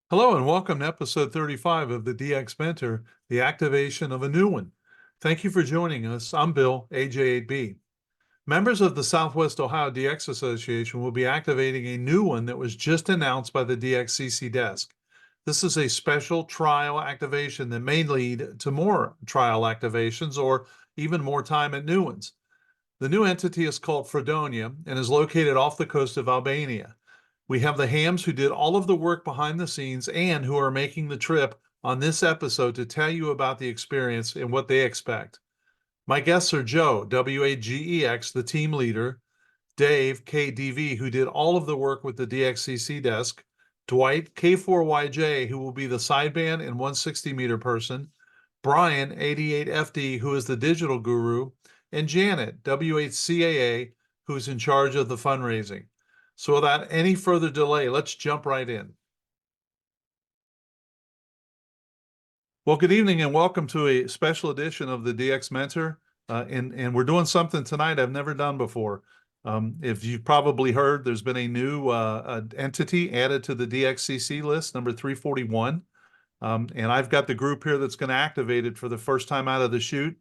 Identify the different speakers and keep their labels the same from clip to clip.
Speaker 1: Hello and welcome to episode 35 of the DX Mentor, the activation of a new one. Thank you for joining us. I'm Bill, AJ8B. Members of the Southwest Ohio DX Association will be activating a new one that was just announced by the DXCC desk. This is a special trial activation that may lead to more trial activations or even more time at new ones. The new entity is called Freedonia and is located off the coast of Albania. We have the hams who did all of the work behind the scenes and who are making the trip on this episode to tell you about the experience and what they expect. My guests are Joe, WAGEX, the team leader, Dave, KDV, who did all of the work with the DXCC desk, Dwight, K4YJ, who will be the sideband and 160-meter person, Brian, 88FD, who is the digital guru, and Janet, W8CAA, who's in charge of the fundraising. So without any further delay, let's jump right in. Well, good evening and welcome to a special edition of the DX Mentor. And we're doing something tonight I've never done before. If you've probably heard, there's been a new entity added to the DXCC list, number 341. And I've got the group here that's going to activate it for the first time out of the chute.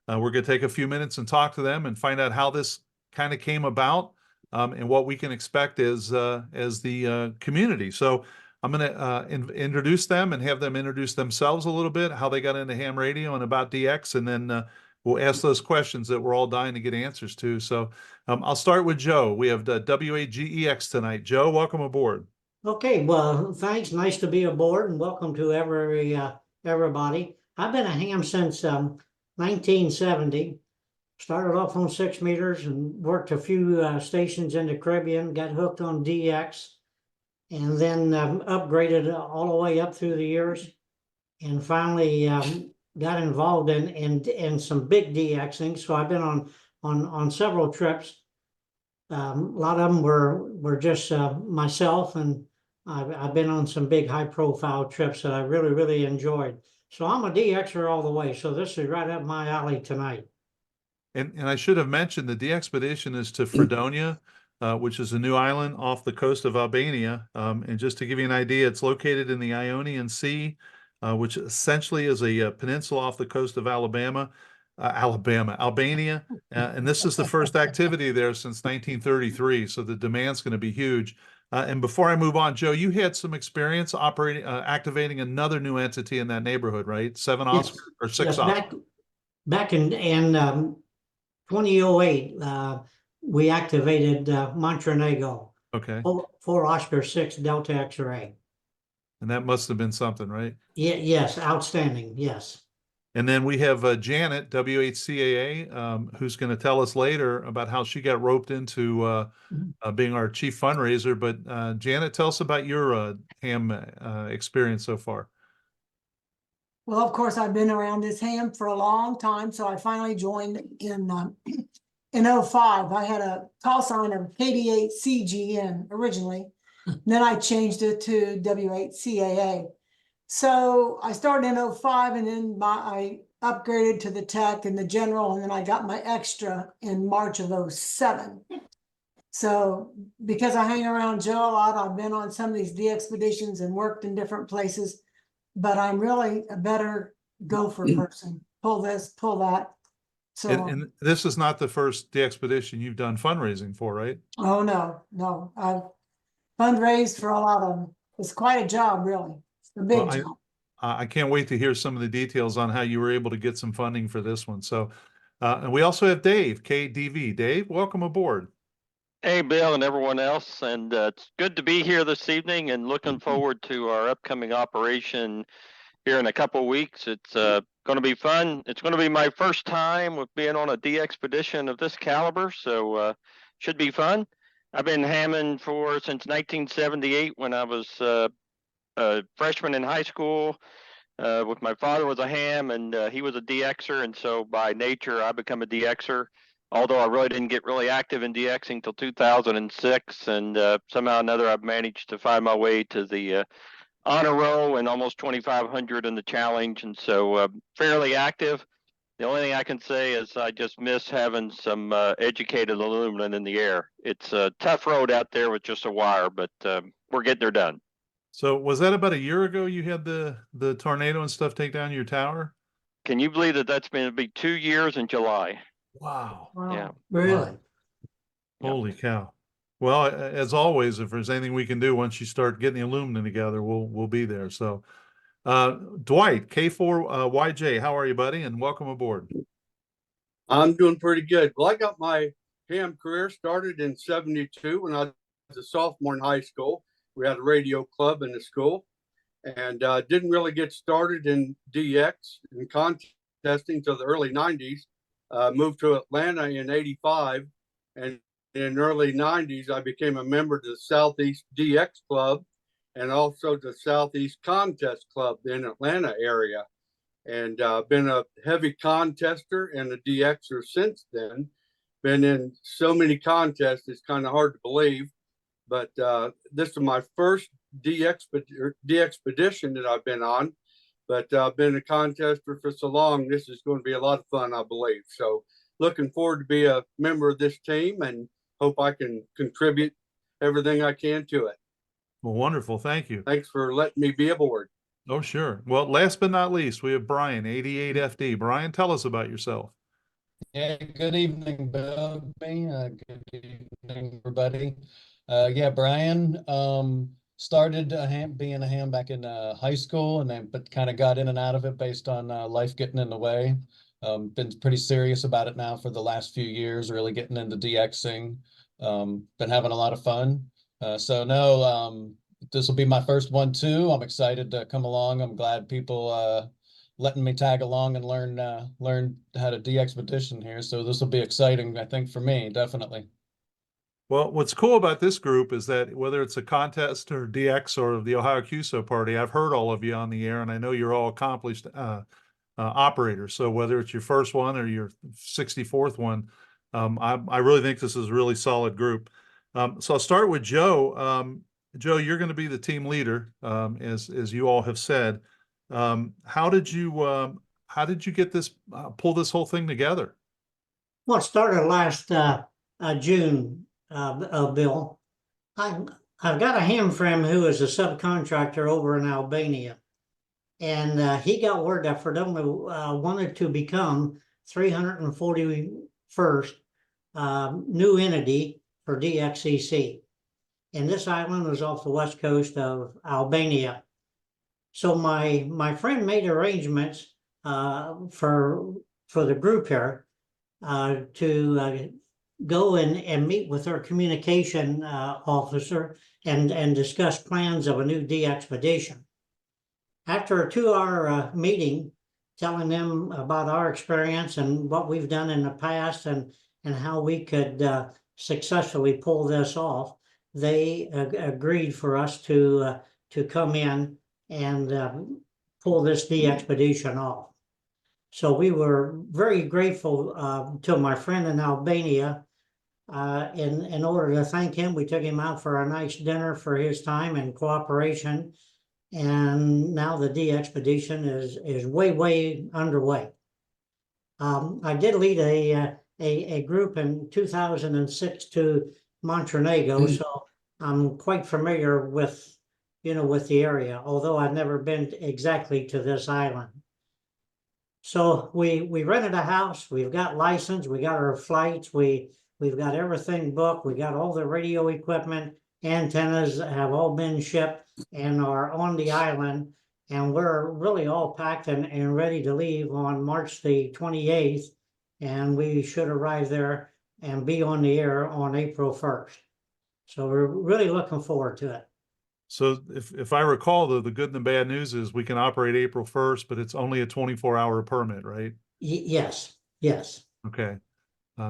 Speaker 1: We're going to take a few minutes and talk to them and find out how this kind of came about. And what we can expect as the community. So I'm going to introduce them and have them introduce themselves a little bit, how they got into ham radio and about DX, and then we'll ask those questions that we're all dying to get answers to. So I'll start with Joe. We have WAGEX tonight. Joe, welcome aboard.
Speaker 2: Okay, well, thanks. Nice to be aboard, and welcome to everybody. I've been a ham since 1970. Started off on 6 meters and worked a few stations in the Caribbean, got hooked on DX, and then upgraded all the way up through the years, and finally got involved in some big DXing. So I've been on several trips. A lot of them were just myself, and I've been on some big high-profile trips that I really enjoyed. So I'm a DXer all the way. So this is right up my alley tonight.
Speaker 1: And I should have mentioned the DXPedition is to Freedonia, which is a new island off the coast of Albania. And just to give you an idea, it's located in the Ionian Sea, which essentially is a peninsula off the coast of Albania. And this is the first activity there since 1933. So the demand's going to be huge. And before I move on, Joe, you had some experience activating another new entity in that neighborhood, right? 7
Speaker 2: Yes.
Speaker 1: Oscar or 6
Speaker 2: Yes,
Speaker 1: Oscar?
Speaker 2: back in 2008, we activated Montenegro.
Speaker 1: Okay.
Speaker 2: 4 Oscar 6 Delta X-ray.
Speaker 1: And that must have been something, right?
Speaker 2: Yeah, yes, outstanding, yes.
Speaker 1: And then we have Janet, WHCAA, who's going to tell us later about how she got roped into being our chief fundraiser. But Janet, tell us about your ham experience so far.
Speaker 3: Well, of course, I've been around this ham for a long time, so I finally joined in 05. I had a call sign of KD8CGN originally. Then I changed it to W8CAA. So I started in 05, and then I upgraded to the tech and the general, and then I got my extra in March of 07. So because I hang around Joe a lot, I've been on some of these DXPeditions and worked in different places, but I'm really a better gopher person. Pull this, pull that. So
Speaker 1: And this is not the first DXPedition you've done fundraising for, right?
Speaker 3: oh no, I've fundraised for a lot of them. It's quite a job, really. It's a big job.
Speaker 1: I can't wait to hear some of the details on how you were able to get some funding for this one. So, and we also have Dave, KDV. Dave, welcome aboard.
Speaker 4: Hey, Bill and everyone else, and it's good to be here this evening and looking forward to our upcoming operation here in a couple of weeks. It's going to be fun. It's going to be my first time with being on a DXPedition of this caliber, so should be fun. I've been hamming since 1978 when I was a freshman in high school. With my father was a ham and he was a DXer, and so by nature I become a DXer. Although I really didn't get really active in DXing until 2006, and somehow or another I've managed to find my way to the honor roll and almost 2,500 in the challenge, and so fairly active. The only thing I can say is I just miss having some educated aluminum in the air. It's a tough road out there with just a wire, but we're getting her done.
Speaker 1: So was that about a year ago you had the tornado and stuff take down your tower?
Speaker 4: Can you believe that that's been to be 2 years in July?
Speaker 1: Wow.
Speaker 4: Yeah.
Speaker 2: Really?
Speaker 4: Yeah.
Speaker 1: Holy cow. Well, as always, if there's anything we can do once you start getting the aluminum together, we'll be there. So Dwight, K4YJ, how are you, buddy? And welcome aboard.
Speaker 5: I'm doing pretty good. Well, I got my ham career started in '72 when I was a sophomore in high school. We had a radio club in the school, and didn't really get started in DX and contesting until the early '90s. Moved to Atlanta in '85, and in the early '90s, I became a member of the Southeast DX Club and also the Southeast Contest Club in Atlanta area. And been a heavy contester and a DXer since then. Been in so many contests, it's kind of hard to believe. But this is my first DXPedition that I've been on. But I've been a contester for so long, this is going to be a lot of fun, I believe. So looking forward to be a member of this team and hope I can contribute everything I can to it.
Speaker 1: Well, wonderful. Thank you.
Speaker 5: Thanks for letting me be aboard.
Speaker 1: Oh, sure. Well, last but not least, we have Brian, 88FD. Brian, tell us about yourself.
Speaker 6: Yeah, good evening, Bill. Good evening, everybody. Yeah, Brian, started being a ham back in high school, and then but kind of got in and out of it based on life getting in the way. Been pretty serious about it now for the last few years, really getting into DXing. Been having a lot of fun. So no, this will be my first one too. I'm excited to come along. I'm glad people letting me tag along and learn how to DXPedition here. So this will be exciting, I think, for me, definitely.
Speaker 1: Well, what's cool about this group is that whether it's a contest or DX or the Ohio QSO party, I've heard all of you on the air, and I know you're all accomplished operators. So whether it's your first one or your 64th one, I really think this is a really solid group. So I'll start with Joe. Joe, you're going to be the team leader, as you all have said. How did you get this pull this whole thing together?
Speaker 2: Well, it started last June, Bill. I've got a ham friend who is a subcontractor over in Albania, and he got word that Freedonia wanted to become 341st new entity for DXCC. And this island was off the west coast of Albania. So my friend made arrangements for the group here to go and meet with our communication officer and discuss plans of a new DXPedition. After a 2-hour meeting, telling them about our experience and what we've done in the past and how we could successfully pull this off, they agreed for us to come in and pull this DXPedition off. So we were very grateful to my friend in Albania. In order to thank him, we took him out for a nice dinner for his time and cooperation. And now the DXPedition is way underway. I did lead a group in 2006 to Montenegro, so I'm quite familiar with the area, although I've never been exactly to this island. So we rented a house, we've got license, we got our flights, we've got everything booked, we got all the radio equipment, antennas have all been shipped and are on the island, and we're really all packed and ready to leave on March the 28th, and we should arrive there and be on the air on April 1st. So we're really looking forward to it.
Speaker 1: So if I recall, the good and the bad news is we can operate April 1st, but it's only a 24-hour permit, right?
Speaker 2: Yes.
Speaker 1: Okay.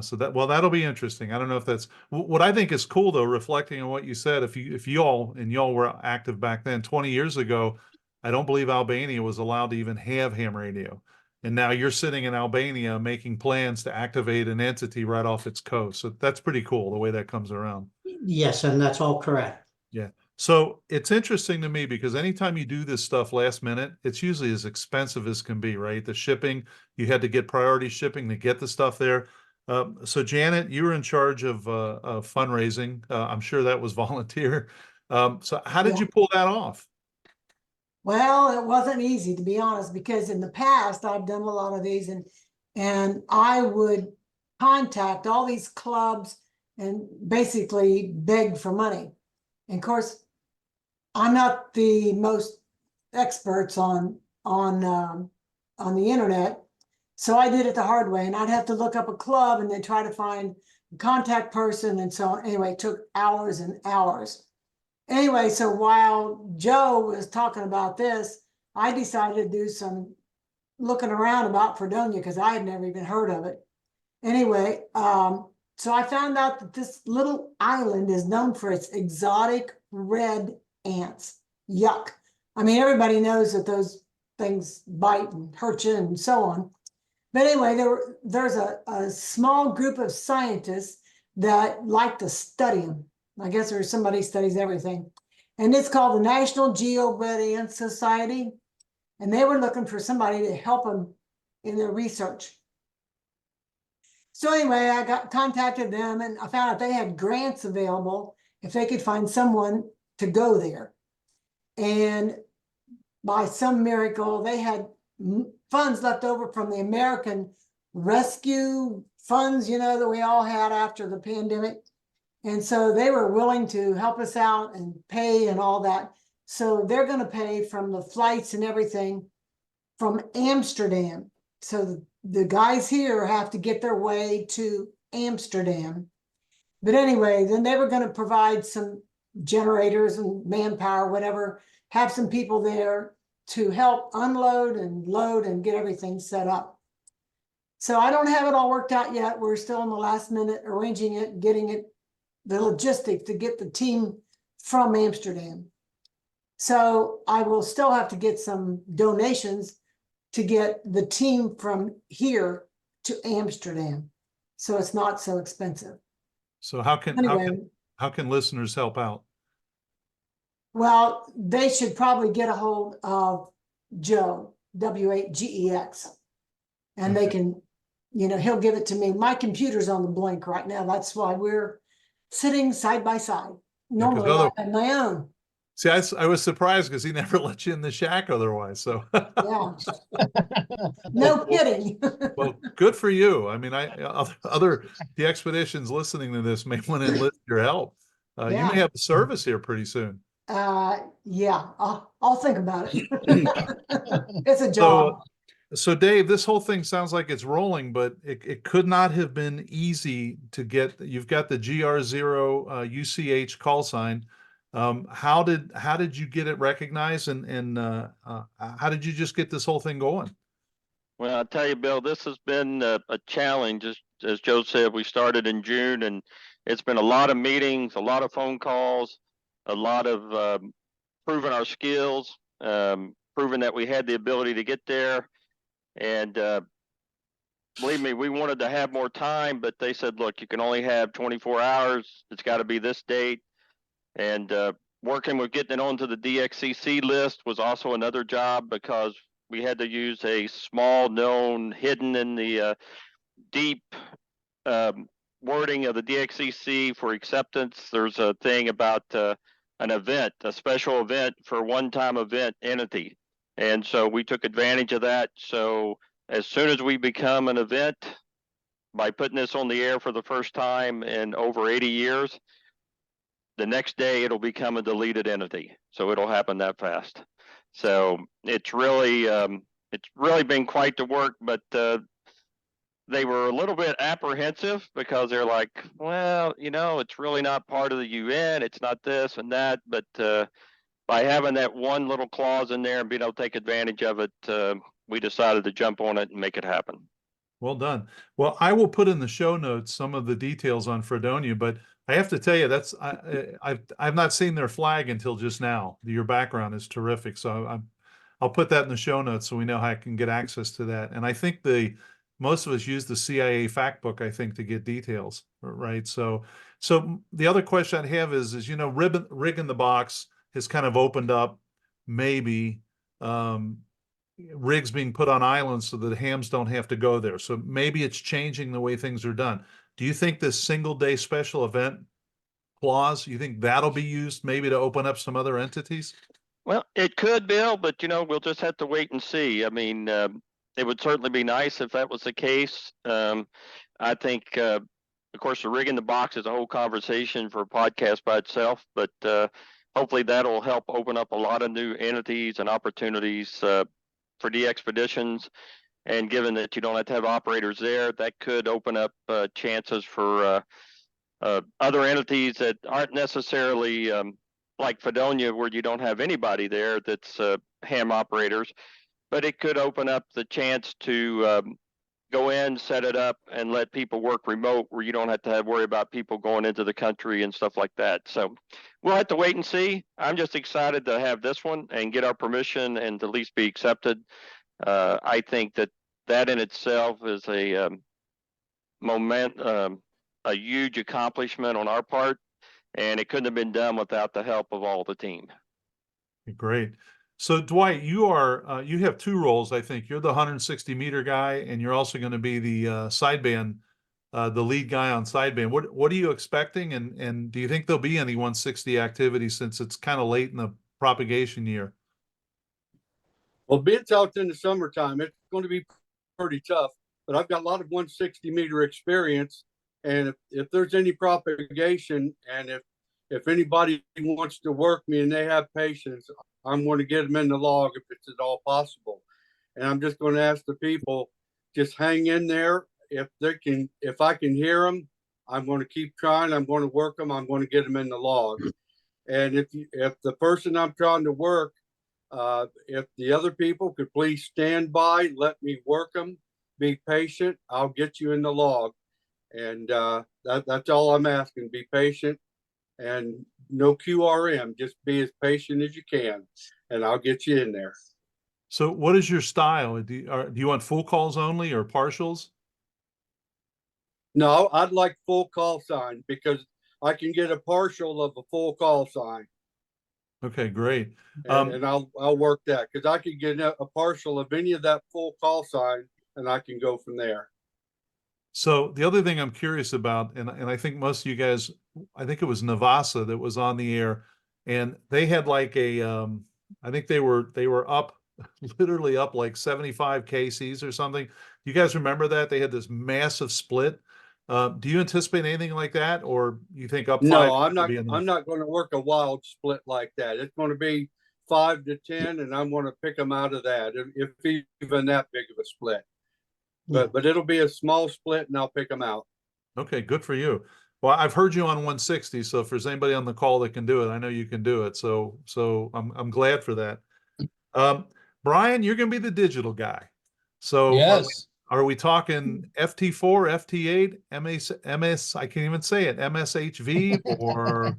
Speaker 1: So that'll be interesting. I don't know if that's what I think is cool though, reflecting on what you said. If y'all were active back then, 20 years ago, I don't believe Albania was allowed to even have ham radio. And now you're sitting in Albania making plans to activate an entity right off its coast. So that's pretty cool the way that comes around.
Speaker 2: Yes, and that's all correct.
Speaker 1: Yeah. So it's interesting to me because anytime you do this stuff last minute, it's usually as expensive as can be, right? The shipping, you had to get priority shipping to get the stuff there. So Janet, you were in charge of fundraising. I'm sure that was volunteer. So how did you pull that off?
Speaker 3: Well, it wasn't easy, to be honest, because in the past I've done a lot of these, and I would contact all these clubs and basically beg for money. And of course, I'm not the most experts on the internet, so I did it the hard way, and I'd have to look up a club and then try to find a contact person and so on. Anyway, it took hours and hours. Anyway, so while Joe was talking about this, I decided to do some looking around about Freedonia because I had never even heard of it. Anyway, so I found out that this little island is known for its exotic red ants. Yuck. I mean, everybody knows that those things bite and hurt you and so on. But anyway, there's a small group of scientists that like to study them. I guess there's somebody who studies everything. And it's called the National Geo-Red Ant Society. And they were looking for somebody to help them in their research. So anyway, I contacted them and I found out they had grants available if they could find someone to go there. And by some miracle, they had funds left over from the American rescue funds, you know, that we all had after the pandemic. And so they were willing to help us out and pay and all that. So they're going to pay from the flights and everything from Amsterdam. So the guys here have to get their way to Amsterdam. But anyway, then they were going to provide some generators and manpower, whatever, have some people there to help unload and load and get everything set up. So I don't have it all worked out yet. We're still in the last minute arranging it, getting it, the logistics to get the team from Amsterdam. So I will still have to get some donations to get the team from here to Amsterdam. So it's not so expensive.
Speaker 1: So how can listeners help out?
Speaker 3: Well, they should probably get a hold of Joe, W-A-G-E-X. And they can, you know, he'll give it to me. My computer's on the blink right now. That's why we're sitting side by side. Normally I have my own.
Speaker 1: See, I was surprised because he never let you in the shack otherwise. So
Speaker 3: Yeah. No kidding.
Speaker 1: well, good for you. I mean, other DXPeditions listening to this may want to enlist your help. You may have a service here pretty soon.
Speaker 3: Yeah, I'll think about it. It's a job.
Speaker 1: So Dave, this whole thing sounds like it's rolling, but it could not have been easy to get. You've got the GR0 UCH call sign. How did you get it recognized, and how did you just get this whole thing going?
Speaker 4: Well, I'll tell you, Bill, this has been a challenge. As Joe said, we started in June, and it's been a lot of meetings, a lot of phone calls, a lot of proving our skills, proving that we had the ability to get there. And believe me, we wanted to have more time, but they said, look, you can only have 24 hours. It's got to be this date. And working with getting it onto the DXCC list was also another job, because we had to use a small known hidden in the deep wording of the DXCC for acceptance. There's a thing about an event, a special event for one-time event entity. And so we took advantage of that. So as soon as we become an event, by putting this on the air for the first time in over 80 years, the next day it'll become a deleted entity. So it'll happen that fast. So it's really been quite the work, but they were a little bit apprehensive because they're like, well, you know, it's really not part of the UN. It's not this and that. But by having that one little clause in there and being able to take advantage of it, we decided to jump on it and make it happen.
Speaker 1: Well done. Well, I will put in the show notes some of the details on Freedonia, but I have to tell you, that's I've not seen their flag until just now. Your background is terrific, so I'll put that in the show notes so we know how I can get access to that. And I think most of us use the CIA fact book, I think, to get details, right? So the other question I have is you know, rig in the box has kind of opened up, maybe rigs being put on islands so that hams don't have to go there. So maybe it's changing the way things are done. Do you think this single day special event clause, you think that'll be used maybe to open up some other entities?
Speaker 4: Well, it could, Bill, but we'll just have to wait and see. I mean, it would certainly be nice if that was the case. I think, of course, the rig in the box is a whole conversation for a podcast by itself, but hopefully that'll help open up a lot of new entities and opportunities for DXPeditions. And given that you don't have to have operators there, that could open up chances for other entities that aren't necessarily like Freedonia, where you don't have anybody there that's ham operators, but it could open up the chance to go in, set it up, and let people work remote, where you don't have to worry about people going into the country and stuff like that. So we'll have to wait and see. I'm just excited to have this one and get our permission and at least be accepted. I think that in itself is a huge accomplishment on our part, and it couldn't have been done without the help of all the team.
Speaker 1: Great. So Dwight, you have two roles, I think. You're the 160-meter guy, and you're also going to be the sideband, the lead guy on sideband. What are you expecting, and do you think there'll be any 160 activity since it's kind of late in the propagation year?
Speaker 5: Well, being out in the summertime, it's going to be pretty tough, but I've got a lot of 160-meter experience. And if there's any propagation, and if anybody wants to work me and they have patience, I'm going to get them in the log if it's at all possible. And I'm just going to ask the people, just hang in there. If I can hear them, I'm going to keep trying. I'm going to work them. I'm going to get them in the log. And if the person I'm trying to work, if the other people could please stand by, let me work them, be patient, I'll get you in the log. And that's all I'm asking. Be patient and no QRM. Just be as patient as you can, and I'll get you in there.
Speaker 1: So what is your style? Do you want full calls only or partials?
Speaker 5: No, I'd like full call sign, because I can get a partial of a full call sign.
Speaker 1: Okay, great.
Speaker 5: And I'll work that, because I could get a partial of any of that full call sign, and I can go from there.
Speaker 1: So the other thing I'm curious about, and I think most of you guys, I think it was Navasa that was on the air, and they had like I think they were up, literally up like 75 KCs or something. You guys remember that? They had this massive split. Do you anticipate anything like that, or you think up 5?
Speaker 5: No, I'm not going to work a wild split like that. It's going to be 5 to 10, and I'm going to pick them out of that, if even that big of a split. But it'll be a small split, and I'll pick them out.
Speaker 1: Okay, good for you. Well, I've heard you on 160, so if there's anybody on the call that can do it, I know you can do it. So I'm glad for that. Brian, you're going to be the digital guy. So
Speaker 6: Yes.
Speaker 1: are we talking FT4, FT8, MS, I can't even say it, MSHV, or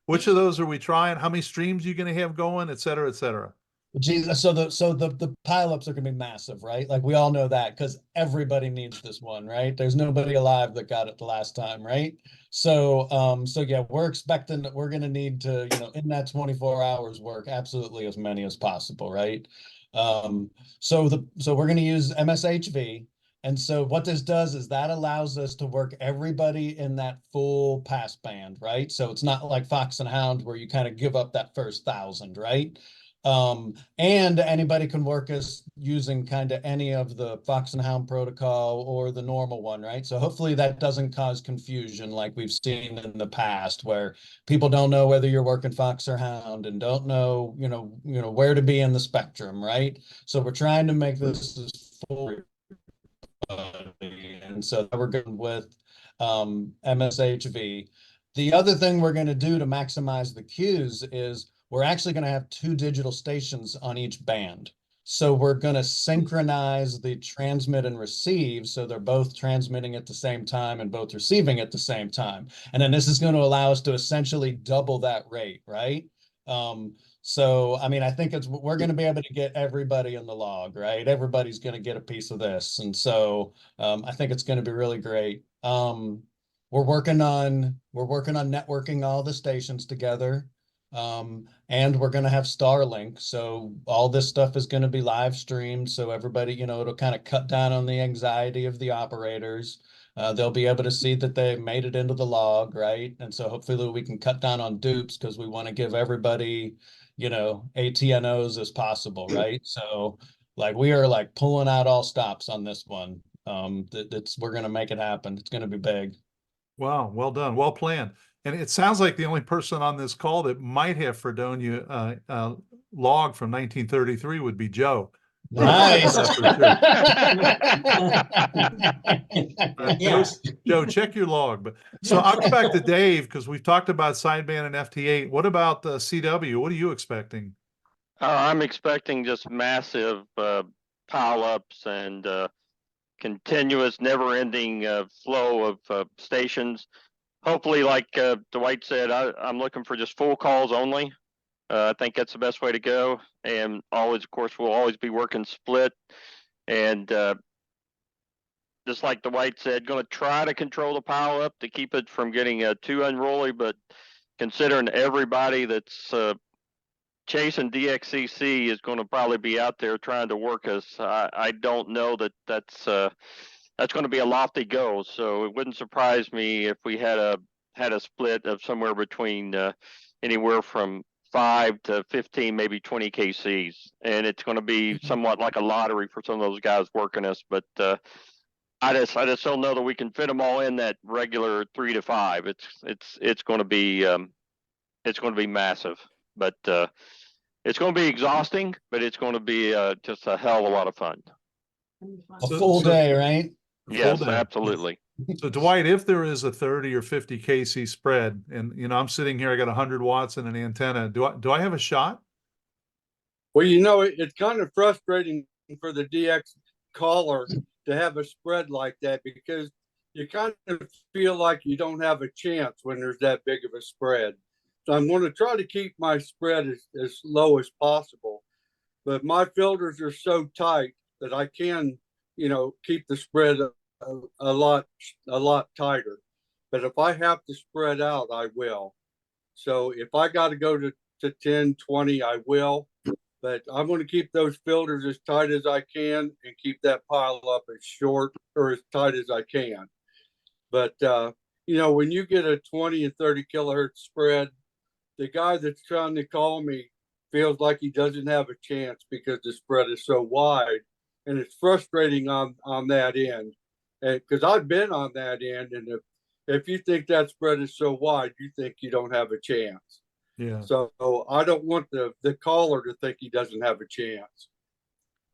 Speaker 1: which of those are we trying? How many streams are you going to have going, et cetera, et cetera?
Speaker 6: Jesus, so the pileups are gonna be massive, right? Like we all know that, because everybody needs this one, right? There's nobody alive that got it the last time, right? So yeah, we're expecting that we're gonna need to, in that 24 hours work absolutely as many as possible, right? So we're gonna use MSHV. And so what this does is that allows us to work everybody in that full pass band, right? So it's not like Fox and Hound where you kind of give up that first 1,000, right? And anybody can work us using kind of any of the Fox and Hound protocol or the normal one, right? So hopefully that doesn't cause confusion like we've seen in the past, where people don't know whether you're working Fox or Hound and don't know, where to be in the spectrum, right? So we're trying to make this as full. And so we're going with MSHV. The other thing we're going to do to maximize the queues is we're actually going to have 2 digital stations on each band. So we're going to synchronize the transmit and receive, so they're both transmitting at the same time and both receiving at the same time. And then this is going to allow us to essentially double that rate, right? So, I mean, I think we're going to be able to get everybody in the log, right? Everybody's going to get a piece of this. And so I think it's going to be really great. We're working on networking all the stations together. And we're going to have Starlink. So all this stuff is going to be live streamed. So everybody, it'll kind of cut down on the anxiety of the operators. They'll be able to see that they made it into the log, right? And so hopefully we can cut down on dupes, because we want to give everybody, ATNOs as possible, right? So like we are like pulling out all stops on this one. We're gonna make it happen. It's gonna be big.
Speaker 1: Wow, well done, well planned. And it sounds like the only person on this call that might have Freedonia log from 1933 would be Joe.
Speaker 6: Nice.
Speaker 2: Yes.
Speaker 1: Joe, check your log. But so I'll go back to Dave because we've talked about sideband and FT8. What about CW? What are you expecting?
Speaker 4: I'm expecting just massive pileups and continuous, never-ending flow of stations. Hopefully, like Dwight said, I'm looking for just full calls only. I think that's the best way to go. And always, of course, we'll always be working split. And just like Dwight said, going to try to control the pileup to keep it from getting too unruly. But considering everybody that's chasing DXCC is going to probably be out there trying to work us, I don't know that's going to be a lofty goal. So it wouldn't surprise me if we had a split of somewhere between anywhere from 5 to 15, maybe 20 KCs, and it's going to be somewhat like a lottery for some of those guys working us. But I just don't know that we can fit them all in that regular 3 to 5. It's going to be massive, but it's going to be exhausting. But it's going to be just a hell of a lot of fun.
Speaker 6: A full day, right?
Speaker 4: Yes,
Speaker 1: day.
Speaker 4: absolutely.
Speaker 1: So Dwight, if there is a 30 or 50 KC spread, and I'm sitting here, I got 100 watts and an antenna. Do I have a shot?
Speaker 5: Well, it's kind of frustrating for the DX caller to have a spread like that because you kind of feel like you don't have a chance when there's that big of a spread. So I'm going to try to keep my spread as low as possible, but my filters are so tight that I can, keep the spread a lot tighter. But if I have to spread out, I will. So if I got to go to 10, 20, I will. But I'm going to keep those filters as tight as I can and keep that pile up as short or as tight as I can. But, when you get a 20 and 30 kilohertz spread, the guy that's trying to call me feels like he doesn't have a chance because the spread is so wide. And it's frustrating on that end. And because I've been on that end. And if you think that spread is so wide, you think you don't have a chance.
Speaker 1: Yeah.
Speaker 5: So I don't want the caller to think he doesn't have a chance.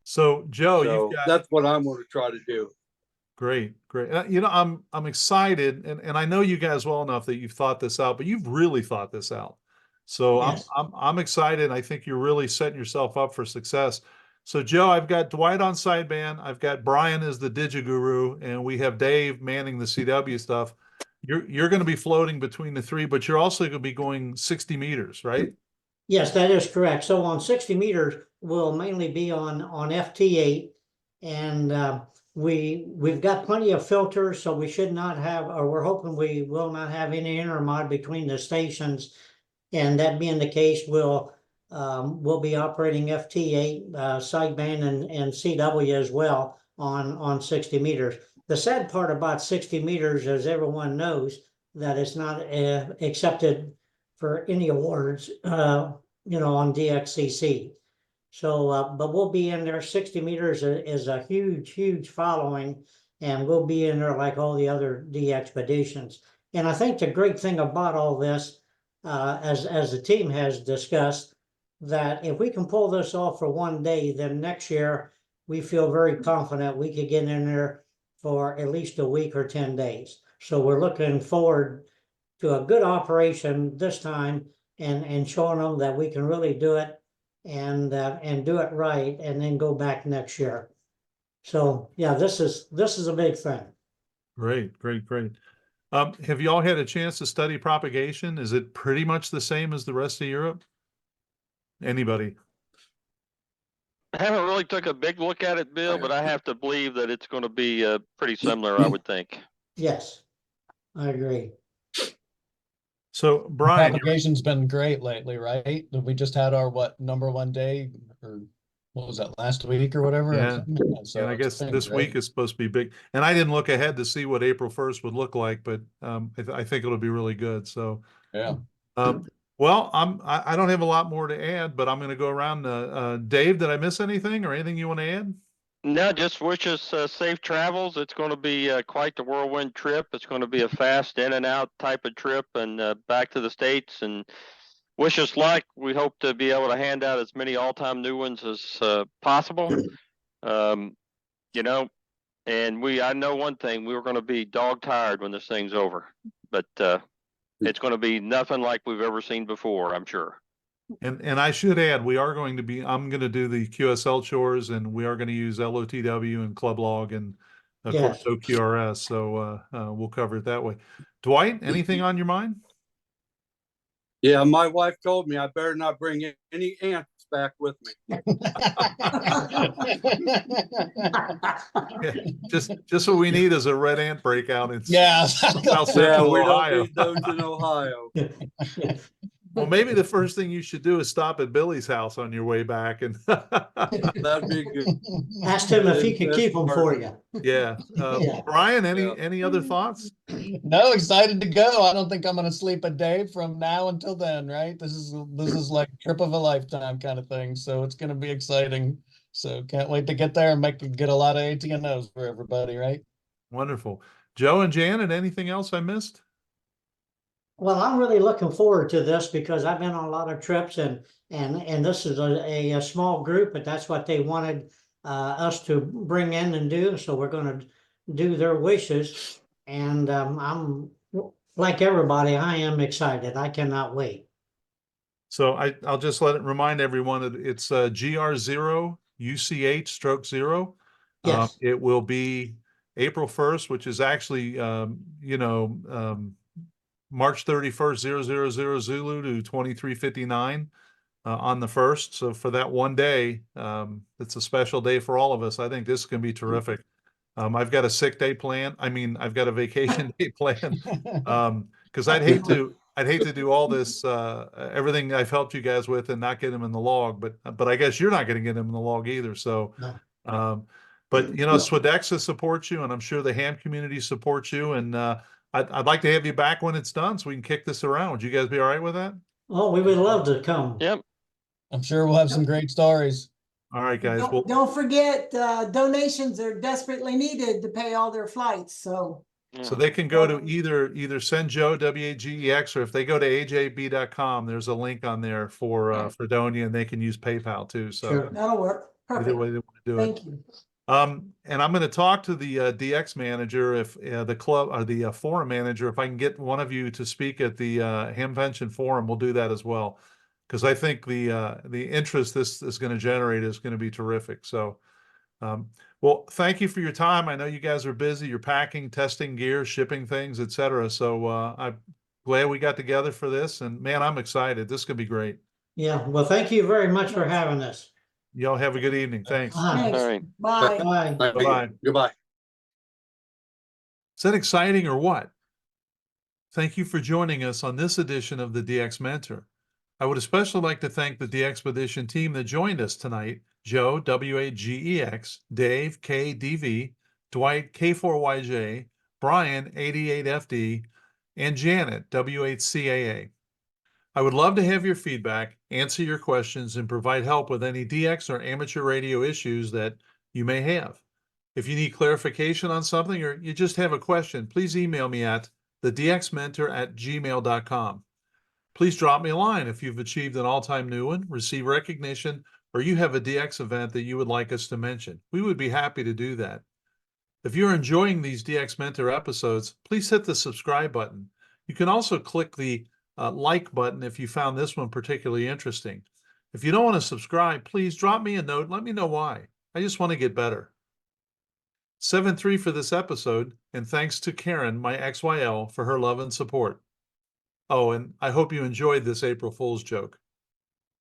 Speaker 1: So Joe,
Speaker 5: that's what I'm going to try to do.
Speaker 1: Great. I'm excited, and I know you guys well enough that you've thought this out, but you've really thought this out. So
Speaker 2: Yes.
Speaker 1: I'm excited. I think you're really setting yourself up for success. So Joe, I've got Dwight on sideband, I've got Brian as the DigiGuru, and we have Dave manning the CW stuff. You're going to be floating between the three, but you're also going to be going 60 meters, right?
Speaker 2: Yes, that is correct. So on 60 meters, we'll mainly be on FT8, and we've got plenty of filters, so we should not have, or we're hoping we will not have any intermod between the stations. And that being the case, we'll be operating FT8 sideband and CW as well on 60 meters. The sad part about 60 meters, as everyone knows, that it's not accepted for any awards, on DXCC. So, but we'll be in there. 60 meters is a huge following, and we'll be in there like all the other DXPeditions. And I think the great thing about all this, as the team has discussed, that if we can pull this off for one day, then next year we feel very confident we could get in there for at least a week or 10 days. So we're looking forward to a good operation this time and showing them that we can really do it and do it right, and then go back next year. So yeah, this is a big thing.
Speaker 1: Great. Have you all had a chance to study propagation? Is it pretty much the same as the rest of Europe? Anybody?
Speaker 4: I haven't really took a big look at it, Bill, but I have to believe that it's going to be pretty similar, I would think.
Speaker 2: Yes, I agree.
Speaker 1: So Brian,
Speaker 6: Propagation's been great lately, right? We just had our #1 day, or what was that, last week or whatever?
Speaker 1: Yeah.
Speaker 6: So
Speaker 1: and I
Speaker 6: it's
Speaker 1: guess
Speaker 6: been
Speaker 1: this
Speaker 6: great.
Speaker 1: week is supposed to be big. And I didn't look ahead to see what April 1st would look like, but I think it'll be really good. So
Speaker 6: Yeah.
Speaker 1: Well, I don't have a lot more to add, but I'm going to go around. Dave, did I miss anything or anything you want to add?
Speaker 4: No, just wish us safe travels. It's going to be quite the whirlwind trip. It's going to be a fast in and out type of trip and back to the States. And wish us luck. We hope to be able to hand out as many all-time new ones as possible. You know, and I know one thing, we were going to be dog tired when this thing's over, but it's going to be nothing like we've ever seen before, I'm sure.
Speaker 1: And I should add, I'm going to do the QSL chores, and we are going to use LOTW and Club Log and of course
Speaker 2: Yes.
Speaker 1: OQRS. So we'll cover it that way. Dwight, anything on your mind?
Speaker 5: Yeah, my wife told me I better not bring any ants back with me.
Speaker 1: Yeah, just what we need is a red ant breakout in
Speaker 6: Yeah.
Speaker 1: South
Speaker 5: Yeah,
Speaker 1: Central
Speaker 5: we don't
Speaker 1: Ohio.
Speaker 5: need those in Ohio.
Speaker 1: Well, maybe the first thing you should do is stop at Billy's house on your way back, and
Speaker 5: That'd be good.
Speaker 2: Asked him if he could keep them for you.
Speaker 1: yeah.
Speaker 2: Yeah.
Speaker 1: Brian,
Speaker 5: Yeah.
Speaker 1: any other thoughts?
Speaker 6: No, excited to go. I don't think I'm gonna sleep a day from now until then, right? This is like a trip of a lifetime kind of thing. So it's gonna be exciting. So can't wait to get there and get a lot of ATNOs for everybody, right?
Speaker 1: Wonderful. Joe and Janet, anything else I missed?
Speaker 2: Well, I'm really looking forward to this because I've been on a lot of trips and this is a small group, but that's what they wanted us to bring in and do. So we're going to do their wishes. And I'm like everybody, I am excited. I cannot wait.
Speaker 1: So I'll just remind everyone that it's GR0 UCH/0.
Speaker 2: Yes.
Speaker 1: It will be April 1st, which is actually March 31st, 000 Zulu to 2359 on the 1st. So for that one day, it's a special day for all of us. I think this is going to be terrific. I've got a sick day plan. I've got a vacation day plan. Because I'd hate to do all this, everything I've helped you guys with and not get them in the log, but I guess you're not going to get them in the log either. So,
Speaker 2: No.
Speaker 1: but Swadexa supports you, and I'm sure the ham community supports you. And I'd like to have you back when it's done so we can kick this around. Would you guys be all right with that?
Speaker 2: Oh, we would love to come.
Speaker 4: Yep.
Speaker 6: I'm sure we'll have some great stories.
Speaker 1: All right, guys. Well,
Speaker 3: Don't forget, donations are desperately needed to pay all their flights, so.
Speaker 1: so they can go to either send Joe WAGEX, or if they go to ajb.com, there's a link on there for Freedonia, and they can use PayPal too. So
Speaker 2: Sure.
Speaker 3: That'll work.
Speaker 1: either
Speaker 3: Perfect.
Speaker 1: way they want to do it.
Speaker 3: Thank you.
Speaker 1: And I'm going to talk to the DX manager, if the club or the forum manager, if I can get one of you to speak at the Hamvention forum, we'll do that as well. Because I think the interest this is going to generate is going to be terrific. So, well, thank you for your time. I know you guys are busy. You're packing, testing gear, shipping things, etc. So I'm glad we got together for this. And man, I'm excited. This is going to be great.
Speaker 2: Yeah. Well, thank you very much for having us.
Speaker 1: Y'all have a good evening. Thanks.
Speaker 3: Thanks.
Speaker 4: All right.
Speaker 3: Bye.
Speaker 2: Bye.
Speaker 1: Bye-bye.
Speaker 5: Goodbye.
Speaker 1: Is that exciting or what? Thank you for joining us on this edition of the DX Mentor. I would especially like to thank the DXPedition team that joined us tonight: Joe, WAGEX, Dave, KDV, Dwight, K4YJ, Brian, 88FD, and Janet, W8CAA. I would love to have your feedback, answer your questions, and provide help with any DX or amateur radio issues that you may have. If you need clarification on something or you just have a question, please email me at thedxmentor@gmail.com. Please drop me a line if you've achieved an all-time new one, receive recognition, or you have a DX event that you would like us to mention. We would be happy to do that. If you're enjoying these DX Mentor episodes, please hit the subscribe button. You can also click the like button if you found this one particularly interesting. If you don't want to subscribe, please drop me a note. Let me know why. I just want to get better. 7-3 for this episode, and thanks to Karen, my XYL, for her love and support. Oh, and I hope you enjoyed this April Fool's joke.